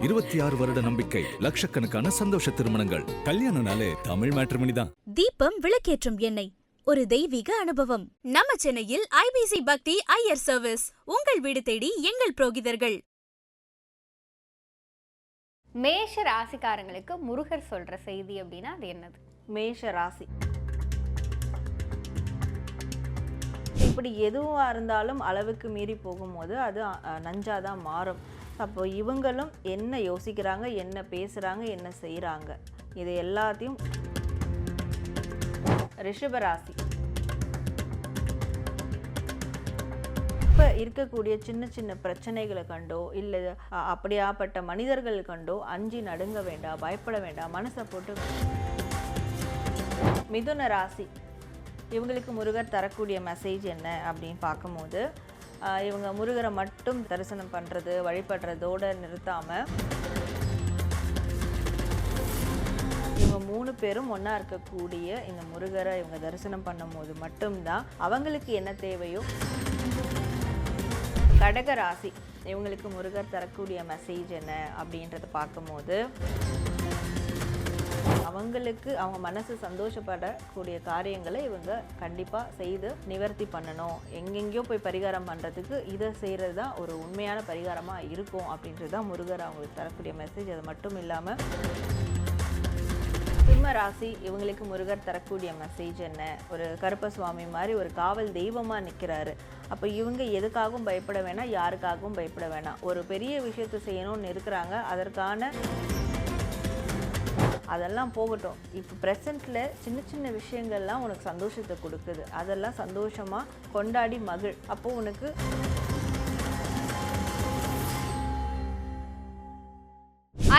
26 வருட நம்பிக்கை, லட்சக்கணக்கான சந்தோஷ திருமணங்கள். கல்யாணம்னாலே தமிழ் மேட்ரிமோனி தான். தீபம் விளக்கேற்றும் எண்ணெய், ஒரு தெய்வீக அனுபவம். நம்ம சென்னையில் ஐபிசி பக்தி ஐயர் சர்வீஸ், உங்கள் வீடு தேடி எங்கள் புரோகிதர்கள். மேஷ ராசிக்காரங்களுக்கு முருகர் சொல்ற செய்தி அப்படின்னா அது என்னது? மேஷ ராசி இப்படி எதுவாக இருந்தாலும் அளவுக்கு மீறி போகும்போது அது நஞ்சாதான் மாறும். அப்போ இவங்களும் என்ன யோசிக்கிறாங்க, என்ன பேசுகிறாங்க, என்ன செய்கிறாங்க, இது எல்லாத்தையும். ரிஷபராசி இப்போ இருக்கக்கூடிய சின்ன சின்ன பிரச்சனைகளை கண்டோ இல்லை அப்படியாப்பட்ட மனிதர்கள் கண்டோ அஞ்சி நடுங்க வேண்டாம், பயப்பட வேண்டாம், மனசை போட்டு. மிதுன ராசி இவங்களுக்கு முருகர் தரக்கூடிய மெசேஜ் என்ன அப்படின்னு பார்க்கும்போது, இவங்க முருகரை மட்டும் தரிசனம் பண்ணுறது வழிபடுறதோடு நிறுத்தாமல் இவங்க 3 பேரும் ஒன்றா இருக்கக்கூடிய இந்த முருகரை இவங்க தரிசனம் பண்ணும்போது மட்டும்தான் அவங்களுக்கு என்ன தேவையோ. கடக ராசி இவங்களுக்கு முருகர் தரக்கூடிய மெசேஜ் என்ன அப்படின்றத பார்க்கும்போது, அவங்களுக்கு அவங்க மனசு சந்தோஷப்படக்கூடிய காரியங்களை இவங்க கண்டிப்பாக செய்து நிவர்த்தி பண்ணணும். எங்கெங்கேயோ போய் பரிகாரம் பண்ணுறதுக்கு இதை செய்கிறது தான் ஒரு உண்மையான பரிகாரமாக இருக்கும் அப்படின்றது தான் முருகர் அவங்களுக்கு தரக்கூடிய மெசேஜ். அது மட்டும் இல்லாமல் சிம்ம ராசி இவங்களுக்கு முருகர் தரக்கூடிய மெசேஜ் என்ன, ஒரு கருப்ப சுவாமி மாதிரி ஒரு காவல் தெய்வமாக நிற்கிறாரு. அப்போ இவங்க எதுக்காகவும் பயப்பட வேணாம், யாருக்காகவும் பயப்பட வேணாம். ஒரு பெரிய விஷயத்தை செய்யணும்னு இருக்கிறாங்க, அதற்கான அதெல்லாம் போகட்டும். இப்போ ப்ரெசண்ட்டில் சின்ன சின்ன விஷயங்கள்லாம் உனக்கு சந்தோஷத்தை கொடுக்குது, அதெல்லாம் சந்தோஷமாக கொண்டாடி மகிழ். அப்போது உனக்கு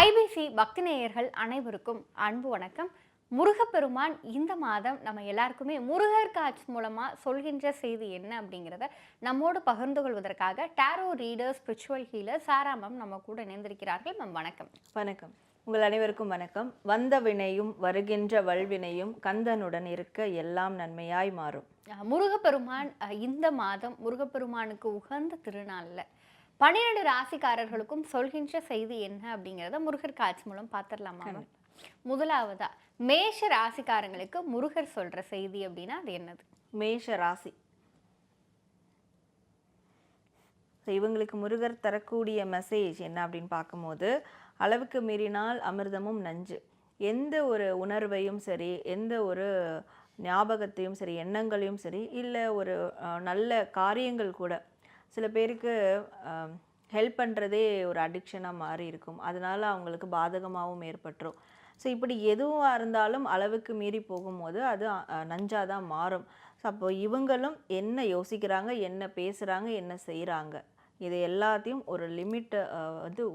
ஐபிசி பக்தி நேயர்கள் அனைவருக்கும் அன்பு வணக்கம். முருகப்பெருமான் இந்த மாதம் நம்ம எல்லாருக்குமே முருகர் காட்சி மூலமாக சொல்கின்ற செய்தி என்ன அப்படிங்கிறத நம்மோடு பகிர்ந்து கொள்வதற்காக டாரோ ரீடர் ஸ்பிரிச்சுவல் ஹீலர் சாரா மேம் நம்ம கூட இணைந்திருக்கிறார்கள். மேம் வணக்கம். வணக்கம். உங்கள் அனைவருக்கும் வணக்கம். வந்த வினையும் வருகின்ற வல்வினையும் கந்தனுடன் இருக்க எல்லாம் நன்மையாய் மாறும். முருகப்பெருமான் இந்த மாதம் முருகப்பெருமானுக்கு உகந்த திருநாளில் 12 ராசிக்காரர்களுக்கும் சொல்கின்ற செய்தி என்ன அப்படிங்கிறத முருகர் காட்சி மூலம் பார்த்துடலாமா? முதலாவதா மேஷ ராசிக்காரங்களுக்கு முருகர் சொல்ற செய்தி அப்படின்னா அது என்னது? மேஷ ராசி இவங்களுக்கு முருகர் தரக்கூடிய மெசேஜ் என்ன அப்படின்னு பார்க்கும்போது, அளவுக்கு மீறினால் அமிர்தமும் நஞ்சு. எந்த ஒரு உணர்வையும் சரி, எந்த ஒரு ஞாபகத்தையும் சரி, எண்ணங்களையும் சரி, இல்லை ஒரு நல்ல காரியங்கள் கூட சில பேருக்கு ஹெல்ப் பண்ணுறதே ஒரு அடிக்ஷனாக மாறி இருக்கும். அதனால் அவங்களுக்கு பாதகமாகவும் ஏற்பட்டுரும். ஸோ இப்படி எதுவாக இருந்தாலும் அளவுக்கு மீறி போகும்போது அது நஞ்சாக தான் மாறும். ஸோ அப்போ இவங்களும் என்ன யோசிக்கிறாங்க, என்ன பேசுகிறாங்க, என்ன செய்கிறாங்க, இது எல்லாத்தையும் ஒரு லிமிட்டை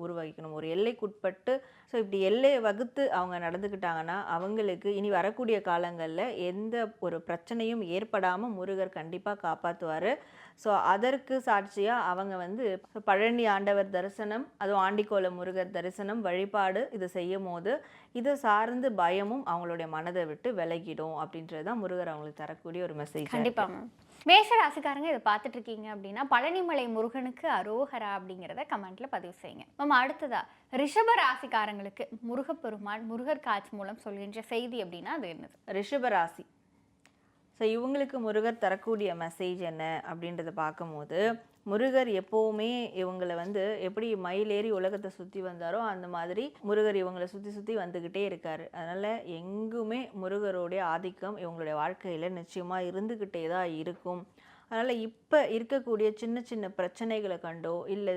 உருவாக்கணும், ஒரு எல்லைக்குட்பட்டு. ஸோ இப்படி எல்லையை வகுத்து அவங்க நடந்துக்கிட்டாங்கன்னா அவங்களுக்கு இனி வரக்கூடிய காலங்களில் எந்த ஒரு பிரச்சனையும் ஏற்படாமல் முருகர் கண்டிப்பாக காப்பாற்றுவார். ஸோ அதற்கு சாட்சியாக அவங்க பழனி ஆண்டவர் தரிசனம், அதுவும் ஆண்டிக்கோல முருகர் தரிசனம் வழிபாடு இது செய்யும் போது இதை சார்ந்து பயமும் அவங்களுடைய மனதை விட்டு விலகிடும் அப்படின்றது தான் முருகர் அவங்களுக்கு தரக்கூடிய ஒரு மெசேஜ். கண்டிப்பாக மேஷ ராசிக்காரங்க இதை பார்த்துட்டு இருக்கீங்க அப்படின்னா பழனிமலை முருகனுக்கு அரோகரா அப்படிங்கிறத கமெண்ட்ல பதிவு செய்யுங்க. நம்ம அடுத்ததா ரிஷப ராசிக்காரங்களுக்கு முருகப்பெருமான் முருகர் காட்சி மூலம் சொல்கின்ற செய்தி அப்படின்னா அது என்னது? ரிஷப ராசி ஸோ இவங்களுக்கு முருகர் தரக்கூடிய மெசேஜ் என்ன அப்படின்றத பார்க்கும்போது, முருகர் எப்போவுமே இவங்களை எப்படி மயிலேறி உலகத்தை சுற்றி வந்தாரோ அந்த மாதிரி முருகர் இவங்களை சுற்றி சுற்றி வந்துக்கிட்டே இருக்கார். அதனால் எங்குமே முருகருடைய ஆதிக்கம் இவங்களுடைய வாழ்க்கையில் நிச்சயமாக இருந்துக்கிட்டே தான் இருக்கும். அதனால் இப்போ இருக்கக்கூடிய சின்ன சின்ன பிரச்சனைகளை கண்டோ இல்லை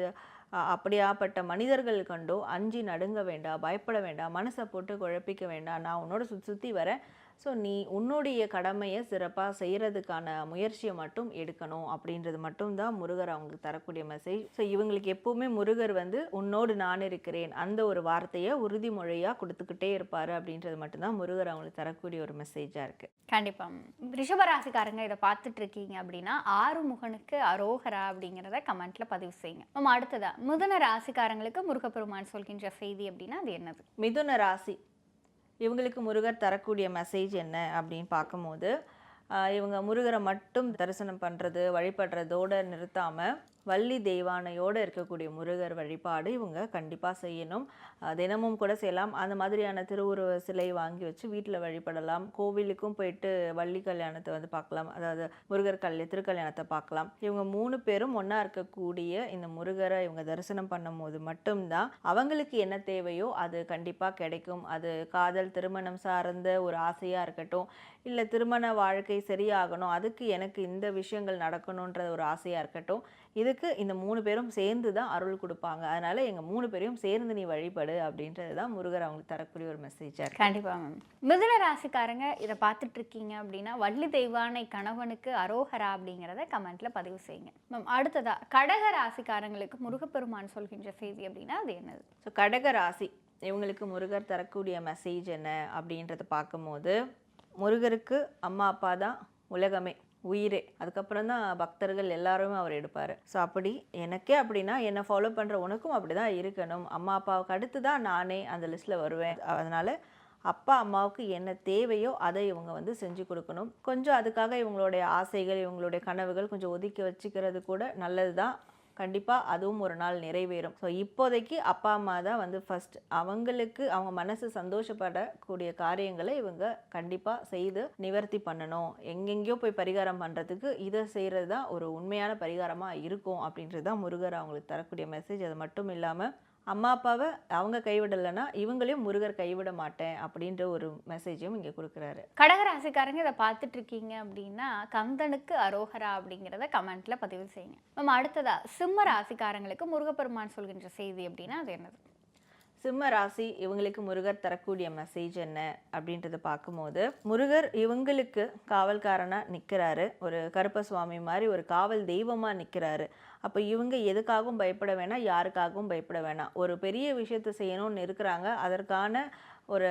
அப்படியாப்பட்ட மனிதர்கள் கண்டோ அஞ்சி நடுங்க வேண்டாம், பயப்பட வேண்டாம், மனசை போட்டு குழப்பிக்க வேண்டாம். நான் உன்னோட சுற்றி வரேன். ஸோ நீ உன்னுடைய கடமையை சிறப்பாக செய்கிறதுக்கான முயற்சியை மட்டும் எடுக்கணும் அப்படின்றது மட்டும்தான் முருகர் அவங்களுக்கு தரக்கூடிய மெசேஜ். ஸோ இவங்களுக்கு எப்போவுமே முருகர் உன்னோடு நான் இருக்கிறேன் அந்த ஒரு வார்த்தையை உறுதிமொழியாக கொடுத்துக்கிட்டே இருப்பார் அப்படின்றது மட்டும்தான் முருகர் அவங்களுக்கு தரக்கூடிய ஒரு மெசேஜாக இருக்குது. கண்டிப்பாக ரிஷபராசிக்காரங்க இதை பார்த்துட்டு இருக்கீங்க அப்படின்னா ஆறுமுகனுக்கு அரோகரா அப்படிங்கிறத கமெண்ட்ல பதிவு செய்யுங்க. நம்ம அடுத்ததா மிதுன ராசிக்காரங்களுக்கு முருகப்பெருமான் சொல்கின்ற செய்தி அப்படின்னா அது என்னது? மிதுன ராசி இவங்களுக்கு முருகர் தரக்கூடிய மெசேஜ் என்ன அப்படின்னு பார்க்கும்போது, இவங்க முருகரை மட்டும் தரிசனம் பண்ணுறது வழிபடுறதோடு நிறுத்தாமல் வள்ளி தெய்வானையோடு இருக்கக்கூடிய முருகர் வழிபாடு இவங்க கண்டிப்பாக செய்யணும். தினமும் கூட செய்யலாம். அந்த மாதிரியான திருவுருவ சிலை வாங்கி வச்சு வீட்டில் வழிபடலாம். கோவிலுக்கும் போயிட்டு வள்ளி கல்யாணத்தை வந்து பார்க்கலாம், அதாவது முருகர் திருக்கல்யாணத்தை பார்க்கலாம். இவங்க 3 பேரும் ஒன்றா இருக்கக்கூடிய இந்த முருகரை இவங்க தரிசனம் பண்ணும்போது மட்டும்தான் அவங்களுக்கு என்ன தேவையோ அது கண்டிப்பாக கிடைக்கும். அது காதல், திருமணம் சார்ந்த ஒரு ஆசையாக இருக்கட்டும், இல்லை திருமண வாழ்க்கை சரியாகணும், அதுக்கு எனக்கு இந்த விஷயங்கள் நடக்கணுன்ற ஒரு ஆசையாக இருக்கட்டும், இதுக்கு இந்த 3 பேரும் சேர்ந்து தான் அருள் கொடுப்பாங்க. அதனால எங்கள் 3 பேரையும் சேர்ந்து நீ வழிபடு அப்படின்றது தான் முருகர் அவங்களுக்கு தரக்கூடிய ஒரு மெசேஜாக இருக்கு. கண்டிப்பாக மேம். மிதுன ராசிக்காரங்க இதை பார்த்துட்டு இருக்கீங்க அப்படின்னா வள்ளி தெய்வானை கணவனுக்கு அரோகரா அப்படிங்கிறத கமெண்ட்ல பதிவு செய்யுங்க மேம். அடுத்ததா கடக ராசிக்காரங்களுக்கு முருகப்பெருமான் சொல்கின்ற செய்தி அப்படின்னா அது என்னது? ஸோ கடக ராசி இவங்களுக்கு முருகர் தரக்கூடிய மெசேஜ் என்ன அப்படின்றத பார்க்கும்போது, முருகருக்கு அம்மா அப்பா தான் உலகமே, உயிரே. அதுக்கப்புறம் தான் பக்தர்கள் எல்லாருமே அவர் எடுப்பார். ஸோ அப்படி எனக்கே அப்படின்னா என்னை ஃபாலோ பண்ணுற உனக்கும் அப்படி தான் இருக்கணும். அம்மா அப்பாவுக்கு அடுத்து தான் நானே அந்த லிஸ்ட்டில் வருவேன். அதனால் அப்பா அம்மாவுக்கு என்ன தேவையோ அதை இவங்க வந்து செஞ்சு கொடுக்கணும். கொஞ்சம் அதுக்காக இவங்களுடைய ஆசைகள், இவங்களுடைய கனவுகள் கொஞ்சம் ஒதுக்கி வச்சுக்கிறது கூட நல்லது தான். கண்டிப்பாக அதுவும் ஒரு நாள் நிறைவேறும். ஸோ இப்போதைக்கு அப்பா அம்மா தான் வந்து ஃபர்ஸ்ட். அவங்களுக்கு அவங்க மனசு சந்தோஷப்படக்கூடிய காரியங்களை இவங்க கண்டிப்பாக செய்து நிவர்த்தி பண்ணணும். எங்கெங்கேயோ போய் பரிகாரம் பண்ணுறதுக்கு இதை செய்கிறது தான் ஒரு உண்மையான பரிகாரமாக இருக்கும் அப்படின்றது தான் முருகர் அவங்களுக்கு தரக்கூடிய மெசேஜ். அது மட்டும் இல்லாமல் அம்மா அப்பாவை அவங்க கைவிடலைன்னா இவங்களையும் முருகர் கைவிட மாட்டேன் அப்படின்ற ஒரு மெசேஜையும் இங்கே கொடுக்குறாரு. கடகராசிக்காரங்க இதை பார்த்துட்டு இருக்கீங்க அப்படின்னா கந்தனுக்கு அரோகரா அப்படிங்கிறத கமெண்ட்ல பதிவு செய்யுங்க மேம். அடுத்ததா சிம்ம ராசிக்காரங்களுக்கு முருகப்பெருமான் சொல்கின்ற செய்தி அப்படின்னா அது என்னது? சிம்ம ராசி இவங்களுக்கு முருகர் தரக்கூடிய மெசேஜ் என்ன அப்படின்றத பார்க்கும்போது, முருகர் இவங்களுக்கு காவல்காரனாக நிற்கிறாரு. ஒரு கருப்ப சுவாமி மாதிரி ஒரு காவல் தெய்வமாக நிற்கிறாரு. அப்போ இவங்க எதுக்காகவும் பயப்பட வேணாம், யாருக்காகவும் பயப்பட வேணாம். ஒரு பெரிய விஷயத்தை செய்யணும்னு இருக்கிறாங்க, அதற்கான ஒரு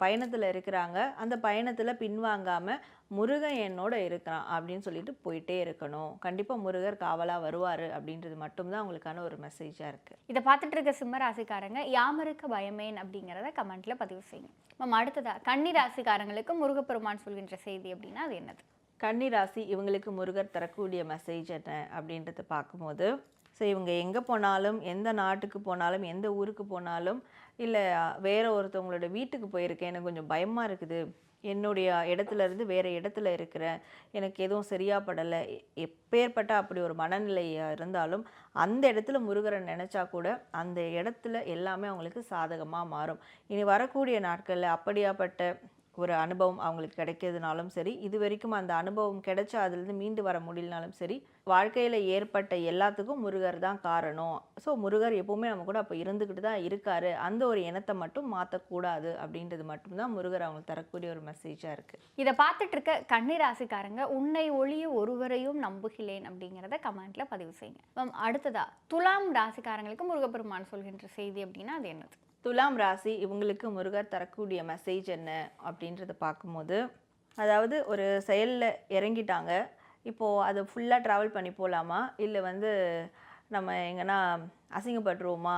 பயணத்தில் இருக்கிறாங்க. அந்த பயணத்தில் பின்வாங்காமல் முருகன் என்னோட இருக்கிறான் அப்படின்னு சொல்லிட்டு போயிட்டே இருக்கணும். கண்டிப்பாக முருகர் காவலாக வருவார் அப்படின்றது மட்டும்தான் அவங்களுக்கான ஒரு மெசேஜாக இருக்குது. இதை பார்த்துட்டு இருக்க சிம்ம ராசிக்காரங்க யாமருக்க பயமேன் அப்படிங்கிறத கமெண்ட்ல பதிவு செய்யுங்க மேம். அடுத்ததா கன்னி ராசிக்காரங்களுக்கு முருகப்பெருமான் சொல்கின்ற செய்தி அப்படின்னா அது என்னது? கன்னி ராசி இவங்களுக்கு முருகர் தரக்கூடிய மெசேஜ் என்ன அப்படின்றத பார்க்கும்போது, ஸோ இவங்க எங்கே போனாலும், எந்த நாட்டுக்கு போனாலும், எந்த ஊருக்கு போனாலும், இல்லை வேற ஒருத்தவங்களோட வீட்டுக்கு போயிருக்கேன், எனக்கு கொஞ்சம் பயமாக இருக்குது, என்னுடைய இடத்துல இருந்து வேறு இடத்துல இருக்கிறேன், எனக்கு எதுவும் சரியாக படலை, எப்பேற்பட்ட அப்படி ஒரு மனநிலையாக இருந்தாலும் அந்த இடத்துல முருகரை நினச்சா கூட அந்த இடத்துல எல்லாமே அவங்களுக்கு சாதகமாக மாறும். இனி வரக்கூடிய நாட்களில் அப்படியாப்பட்ட ஒரு அனுபவம் அவங்களுக்கு கிடைக்கிறதுனாலும் சரி, இது வரைக்கும் அந்த அனுபவம் கிடைச்சா அதுலேருந்து மீண்டு வர முடியலனாலும் சரி, வாழ்க்கையில் ஏற்பட்ட எல்லாத்துக்கும் முருகர் தான் காரணம். ஸோ முருகர் எப்போவுமே நம்ம கூட அப்போ இருந்துக்கிட்டு தான் இருக்காரு. அந்த ஒரு எண்ணத்தை மட்டும் மாற்றக்கூடாது அப்படின்றது மட்டும்தான் முருகர் அவங்களுக்கு தரக்கூடிய ஒரு மெசேஜாக இருக்குது. இதை பார்த்துட்டு இருக்க கன்னி ராசிக்காரங்க உன்னை ஒளிய ஒருவரையும் நம்புகிறேன் அப்படிங்கிறத கமெண்ட்ல பதிவு செய்யுங்க மேம். அடுத்ததா துலாம் ராசிக்காரங்களுக்கு முருகப்பெருமான் சொல்கின்ற செய்தி அப்படின்னா அது என்னது? துலாம் ராசி இவங்களுக்கு முருகர் தரக்கூடிய மெசேஜ் என்ன அப்படின்றத பார்க்கும்போது, அதாவது ஒரு செயலில் இறங்கிட்டாங்க, இப்போது அதை ஃபுல்லாக ட்ராவல் பண்ணி போகலாமா, இல்லை வந்து நம்ம எங்கன்னா அசிங்கப்பட்டுருவோமா,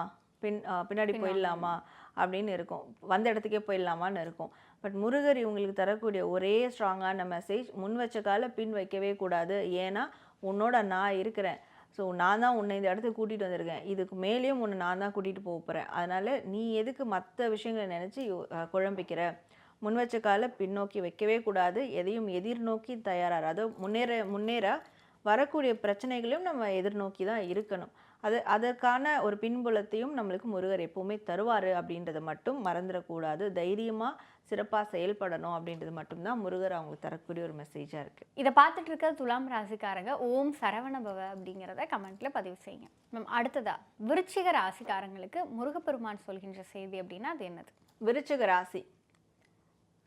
பின்னாடி போயிடலாமா அப்படின்னு இருக்கும், வந்த இடத்துக்கே போயிடலாமான்னு இருக்கும். பட் முருகர் இவங்களுக்கு தரக்கூடிய ஒரே ஸ்ட்ராங்கான மெசேஜ், முன் வச்ச கால பின் வைக்கவே கூடாது. ஏன்னா உன்னோட நான் இருக்கிறேன். ஸோ நான் தான் உன்னை இந்த இடத்துக்கு கூட்டிகிட்டு வந்திருக்கேன், இதுக்கு மேலேயும் உன்னை நான் தான் கூட்டிகிட்டு போக போகிறேன். அதனால் நீ எதுக்கு மற்ற விஷயங்களை நினச்சி குழம்பிக்கிற, முன் வச்ச கால பின்னோக்கி வைக்கவே கூடாது, எதையும் எதிர்நோக்கி தயாராக, அதாவது முன்னேற வரக்கூடிய பிரச்சனைகளையும் நம்ம எதிர்நோக்கி தான் இருக்கணும். அதற்கான ஒரு பின்புலத்தையும் நம்மளுக்கு முருகர் எப்போவுமே தருவார் அப்படின்றத மட்டும் மறந்துடக்கூடாது. தைரியமாக சிறப்பாக செயல்படணும் அப்படின்றது மட்டும்தான் முருகர் அவங்களுக்கு தரக்கூடிய ஒரு மெசேஜாக இருக்குது. இதை பார்த்துட்டு இருக்க துலாம் ராசிக்காரங்க ஓம் சரவணபவ அப்படிங்கிறத கமெண்ட்ல பதிவு செய்யுங்க மேம். அடுத்ததா விருச்சிக ராசிக்காரங்களுக்கு முருகப்பெருமான் சொல்கின்ற செய்தி அப்படின்னா அது என்னது? விருச்சிக ராசி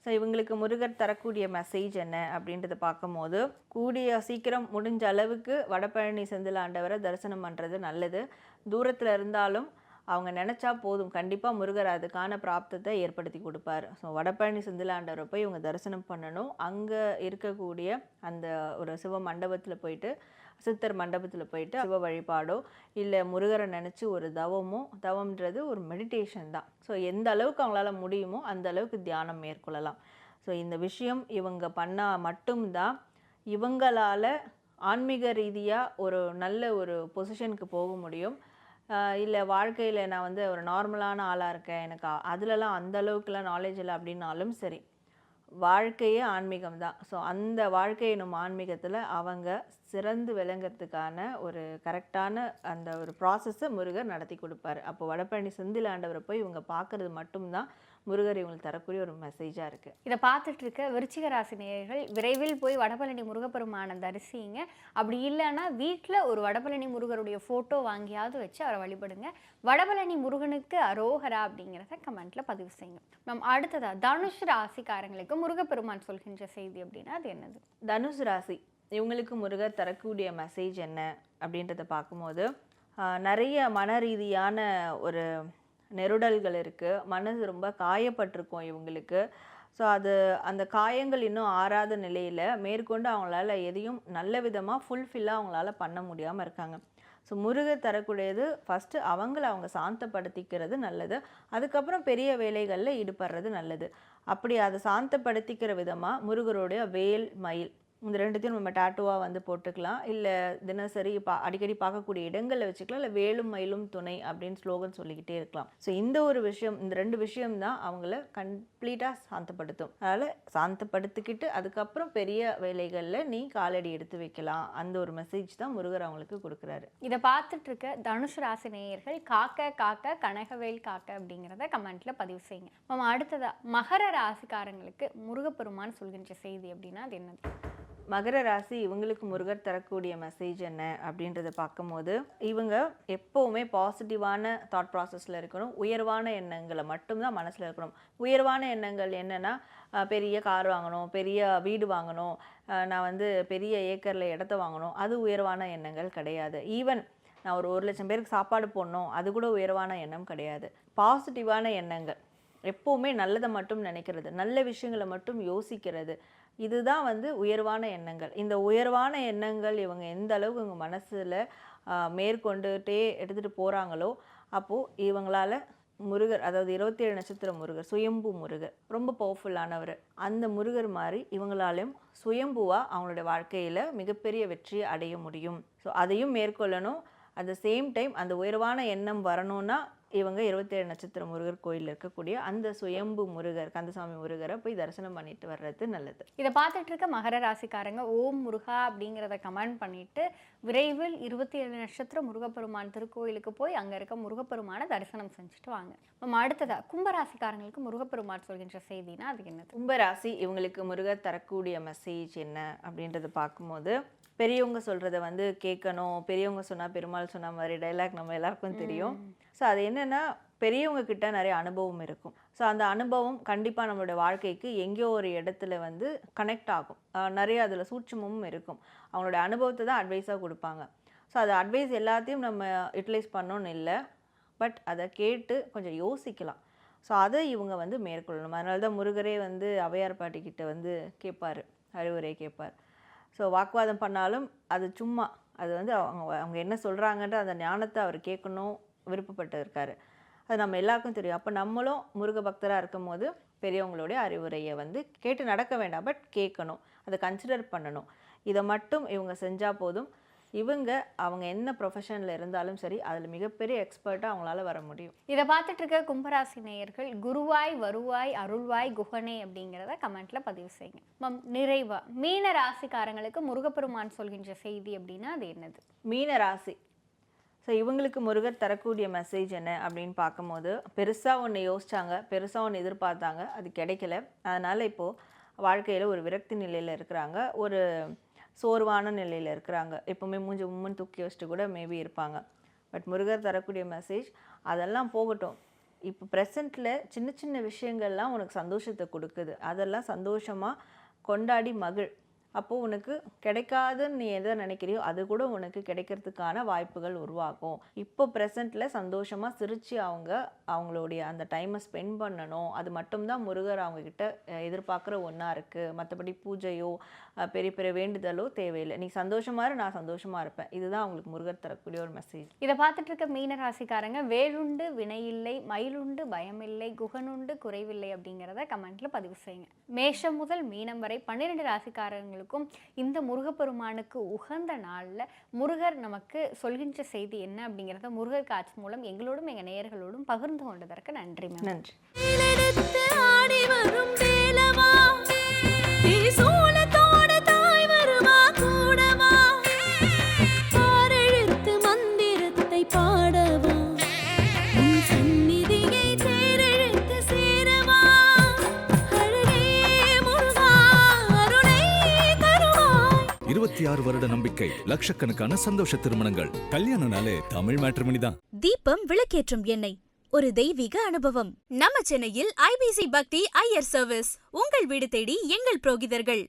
ஸோ இவங்களுக்கு முருகர் தரக்கூடிய மெசேஜ் என்ன அப்படின்றத பார்க்கும்போது, கூடிய சீக்கிரம் முடிஞ்ச அளவுக்கு வடபழனி செந்தில் ஆண்டவரை தரிசனம் பண்ணுறது நல்லது. தூரத்தில் இருந்தாலும் அவங்க நினச்சா போதும், கண்டிப்பாக முருகர் அதுக்கான பிராப்தத்தை ஏற்படுத்தி கொடுப்பார். ஸோ வடபழனி செந்தில் ஆண்டவரை போய் இவங்க தரிசனம் பண்ணணும். அங்கே இருக்கக்கூடிய அந்த ஒரு சிவ மண்டபத்தில் போயிட்டு, சித்தர் மண்டபத்தில் போயிட்டு சிவ வழிபாடோ இல்லை முருகரை நினச்சி ஒரு தவம்ன்றது ஒரு மெடிடேஷன் தான். ஸோ எந்த அளவுக்கு அவங்களால முடியுமோ அந்த அளவுக்கு தியானம் மேற்கொள்ளலாம். ஸோ இந்த விஷயம் இவங்க பண்ணால் மட்டும்தான் இவங்களால் ஆன்மீக ரீதியாக ஒரு நல்ல ஒரு பொசிஷனுக்கு போக முடியும். இல்லை வாழ்க்கையில் நான் வந்து ஒரு நார்மலான ஆளாக இருக்கேன், எனக்கு அதுலலாம் அந்த அளவுக்குலாம் நாலேஜ் இல்லை அப்படின்னாலும் சரி, வாழ்க்கையே ஆன்மீகம் தான். ஸோ அந்த வாழ்க்கை எனும் ஆன்மீகத்தில் அவங்க சிறந்து விளங்கிறதுக்கான ஒரு கரெக்டான அந்த ஒரு ப்ராசஸை முருகர் நடத்தி கொடுப்பாரு. அப்போ வடபழனி செந்தில் ஆண்டவரை போய் இவங்க பார்க்கறது மட்டும்தான் முருகர் இவங்களுக்கு தரக்கூடிய ஒரு மெசேஜாக இருக்குது. இதை பார்த்துட்டு இருக்க விருச்சிக ராசி நேயர்கள் விரைவில் போய் வடபழனி முருகப்பெருமானை தரிசிங்க. அப்படி இல்லைன்னா வீட்டில் ஒரு வடபழனி முருகருடைய ஃபோட்டோ வாங்கியாவது வச்சு அவரை வழிபடுங்க. வடபழனி முருகனுக்கு அரோகரா அப்படிங்கிறத கமெண்ட்ல பதிவு செய்யுங்க. மேம், அடுத்ததா தனுஷ் ராசிக்காரங்களுக்கு முருகப்பெருமான் சொல்கின்ற செய்தி அப்படின்னா அது என்னது? தனுஷ் ராசி இவங்களுக்கு முருகர் தரக்கூடிய மெசேஜ் என்ன அப்படின்றத பார்க்கும்போது நிறைய மன ரீதியான ஒரு நெருடல்கள் இருக்குது. மனசு ரொம்ப காயப்பட்டிருக்கும் இவங்களுக்கு. ஸோ அந்த காயங்கள் இன்னும் ஆறாத நிலையில் மேற்கொண்டு அவங்களால எதையும் நல்ல விதமாக ஃபுல்ஃபில்லாக அவங்களால பண்ண முடியாமல் இருக்காங்க. ஸோ முருகர் தரக்கூடியது ஃபஸ்ட்டு அவங்க சாந்தப்படுத்திக்கிறது நல்லது. அதுக்கப்புறம் பெரிய வேலைகளில் ஈடுபடுறது நல்லது. அப்படி அதை சாந்தப்படுத்திக்கிற விதமாக முருகருடைய வேல் மயில் இந்த ரெண்டுத்தையும் நம்ம டேட்டுவாக வந்து போட்டுக்கலாம். இல்லை தினசரி அடிக்கடி பார்க்கக்கூடிய இடங்களில் வச்சுக்கலாம். இல்லை வேலும் மயிலும் துணை அப்படின்னு ஸ்லோகன் சொல்லிக்கிட்டே இருக்கலாம். ஸோ இந்த ஒரு விஷயம், இந்த 2 விஷயம் தான் அவங்கள கம்ப்ளீட்டாக சாந்தப்படுத்தும். அதனால் சாந்தப்படுத்திக்கிட்டு அதுக்கப்புறம் பெரிய வேலைகளில் நீ காலடி எடுத்து வைக்கலாம். அந்த ஒரு மெசேஜ் தான் முருகர் அவங்களுக்கு கொடுக்குறாரு. இதை பார்த்துட்டு இருக்க தனுஷ் ராசி நேயர்கள் காக்க காக்க கனகவேல் காக்க அப்படிங்கிறத கமெண்ட்ல பதிவு செய்யுங்க. நம்ம அடுத்ததா மகர ராசிக்காரங்களுக்கு முருகப்பெருமான் சொல்கின்ற செய்தி அப்படின்னா அது என்னது? மகர ராசி இவங்களுக்கு முருகர் தரக்கூடிய மெசேஜ் என்ன அப்படின்றத பார்க்கும்போது இவங்க எப்போவுமே பாசிட்டிவான தாட் ப்ராசஸில் இருக்கணும். உயர்வான எண்ணங்களை மட்டும்தான் மனசில் இருக்கணும். உயர்வான எண்ணங்கள் என்னென்னா பெரிய கார் வாங்கணும், பெரிய வீடு வாங்கணும், நான் வந்து பெரிய ஏக்கரில் இடத்த வாங்கணும், அது உயர்வான எண்ணங்கள் கிடையாது. ஈவன் நான் ஒரு 1 லட்சம் பேருக்கு சாப்பாடு போடணும், அது கூட உயர்வான எண்ணம் கிடையாது. பாசிட்டிவான எண்ணங்கள், எப்போவுமே நல்லதை மட்டும் நினைக்கிறது, நல்ல விஷயங்களை மட்டும் யோசிக்கிறது, இதுதான் வந்து உயர்வான எண்ணங்கள். இந்த உயர்வான எண்ணங்கள் இவங்க எந்த அளவுக்கு இவங்க மனசில் மேற்கொண்டுட்டே எடுத்துகிட்டு போகிறாங்களோ அப்போது இவங்களால் முருகர், அதாவது 27 நட்சத்திர முருகர், சுயம்பு முருகர் ரொம்ப பவர்ஃபுல்லானவர். அந்த முருகர் மாதிரி இவங்களாலையும் சுயம்புவாக அவங்களுடைய வாழ்க்கையில் மிகப்பெரிய வெற்றியை அடைய முடியும். ஸோ அதையும் மேற்கொள்ளணும். அட் த சேம் டைம் அந்த உயர்வான எண்ணம் வரணும்னா இவங்க 27 நட்சத்திர முருகர் கோயிலில் இருக்கக்கூடிய அந்த சுயம்பு முருகர், கந்தசாமி முருகரை போய் தரிசனம் பண்ணிட்டு வர்றது நல்லது. இதை பார்த்துட்டு இருக்க மகர ராசிக்காரங்க ஓம் முருகா அப்படிங்கிறத கமெண்ட் பண்ணிட்டு விரைவில் 27 நட்சத்திர முருகப்பெருமான் திருக்கோயிலுக்கு போய் அங்கே இருக்க முருகப்பெருமானை தரிசனம் செஞ்சுட்டு வாங்க. நம்ம அடுத்ததா கும்பராசிக்காரங்களுக்கு முருகப்பெருமான் சொல்கின்ற செய்தினா அது என்னது? கும்பராசி இவங்களுக்கு முருகர் தரக்கூடிய மெசேஜ் என்ன அப்படின்றத பார்க்கும்போது பெரியவங்க சொல்கிறத வந்து கேட்கணும். பெரியவங்க சொன்னால் பெருமாள் சொன்ன மாதிரி டைலாக் நம்ம எல்லாருக்கும் தெரியும். ஸோ அது என்னென்னா பெரியவங்க கிட்ட நிறைய அனுபவம் இருக்கும். ஸோ அந்த அனுபவம் கண்டிப்பாக நம்மளோட வாழ்க்கைக்கு எங்கேயோ ஒரு இடத்துல வந்து கனெக்ட் ஆகும். நிறைய அதில் சூட்சமும் இருக்கும். அவங்களோட அனுபவத்தை தான் அட்வைஸாக கொடுப்பாங்க. ஸோ அது அட்வைஸ் எல்லாத்தையும் நம்ம யூட்டிலைஸ் பண்ணணும்னு இல்லை, பட் அதை கேட்டு கொஞ்சம் யோசிக்கலாம். ஸோ அதை இவங்க வந்து மேற்கொள்ளணும். அதனால தான் முருகரே வந்து அவையார் பாட்டிக்கிட்ட வந்து கேட்பார், அறிவுரை கேட்பார். ஸோ வாக்குவாதம் பண்ணாலும் அது சும்மா, அது வந்து அவங்க என்ன சொல்கிறாங்கன்ற அந்த ஞானத்தை அவர் கேட்கணும் விருப்பப்பட்டு இருக்காரு. அது நம்ம எல்லாருக்கும் தெரியும். அப்போ நம்மளும் முருக பக்தராக இருக்கும் போது பெரியவங்களுடைய அறிவுரையை வந்து கேட்டு நடக்க வேண்டாம், பட் கேட்கணும், அதை கன்சிடர் பண்ணணும். இதை மட்டும் இவங்க செஞ்சால் போதும். அவங்க என்ன ப்ரொஃபஷனில் இருந்தாலும் சரி அதில் மிகப்பெரிய எக்ஸ்பர்ட்டாக அவங்களால வர முடியும். இதை பார்த்துட்டு இருக்க கும்பராசி நேயர்கள் குருவாய் வருவாய் அருள்வாய் குகனே அப்படிங்கிறத கமெண்ட்ல பதிவு செய்யுங்க. மேம், நிறைவா மீன ராசிக்காரங்களுக்கு முருகப்பெருமான் சொல்கின்ற செய்தி அப்படின்னா அது என்னது? மீன ராசி ஸோ இவங்களுக்கு முருகர் தரக்கூடிய மெசேஜ் என்ன அப்படின்னு பார்க்கும்போது பெருசாக ஒன்று யோசிச்சாங்க, பெருசாக ஒன்று எதிர்பார்த்தாங்க, அது கிடைக்கல. அதனால் இப்போது வாழ்க்கையில் ஒரு விரக்தி நிலையில் இருக்கிறாங்க, ஒரு சோர்வான நிலையில் இருக்கிறாங்க. எப்போவுமே மூஞ்சி தூக்கி வச்சுட்டு கூட மேபி இருப்பாங்க. பட் முருகர் தரக்கூடிய மெசேஜ் அதெல்லாம் போகட்டும். இப்போ ப்ரெசண்ட்டில் சின்ன சின்ன விஷயங்கள்லாம் உனக்கு சந்தோஷத்தை கொடுக்குது, அதெல்லாம் சந்தோஷமாக கொண்டாடி மகிழ். அப்போது உனக்கு கிடைக்காதுன்னு நீ எதை நினைக்கிறியோ அது கூட உனக்கு கிடைக்கிறதுக்கான வாய்ப்புகள் உருவாகும். இப்போ ப்ரெசண்ட்டில் சந்தோஷமாக சிரித்து அவங்களுடைய அந்த டைமை ஸ்பெண்ட் பண்ணணும். அது மட்டும்தான் முருகர் அவங்கக்கிட்ட எதிர்பார்க்குற ஒன்றா இருக்குது. மற்றபடி பூஜையோ பெரிய பெரிய வேண்டுதலோ தேவையில்லை. நீ சந்தோஷமாக இரு, நான் சந்தோஷமாக இருப்பேன். இதுதான் அவங்களுக்கு முருகர் தரக்கூடிய ஒரு மெசேஜ். இதை பார்த்துட்டு இருக்க மீன ராசிக்காரங்க வேலுண்டு வினையில்லை, மயிலுண்டு பயமில்லை, குகனுண்டு குறைவில்லை அப்படிங்கிறத கமெண்ட்ல பதிவு செய்யுங்க. மேஷம் முதல் மீனம் வரை 12 ராசிக்காரங்களுக்கு அனைவருக்கும் இந்த முருகப்பெருமானுக்கு உகந்த நாளில் முருகர் நமக்கு சொல்கின்ற செய்தி என்ன அப்படிங்கிறத முருகர் காட்சி மூலம் எங்களோடும் எங்கள் நேயர்களோடும் பகிர்ந்து கொண்டதற்கு நன்றி மேம். நன்றி. இருபத்தி 6 வருட நம்பிக்கை, லட்சக்கணக்கான சந்தோஷ திருமணங்கள். கல்யாணம்னாலே தமிழ் மேட்ரிமோனி தான். தீபம் விளக்கேற்றும் எண்ணெய் ஒரு தெய்வீக அனுபவம். நம்ம சென்னையில் ஐபிசி பக்தி ஐயர் சர்வீஸ் உங்கள் வீடு தேடி எங்கள் புரோகிதர்கள்.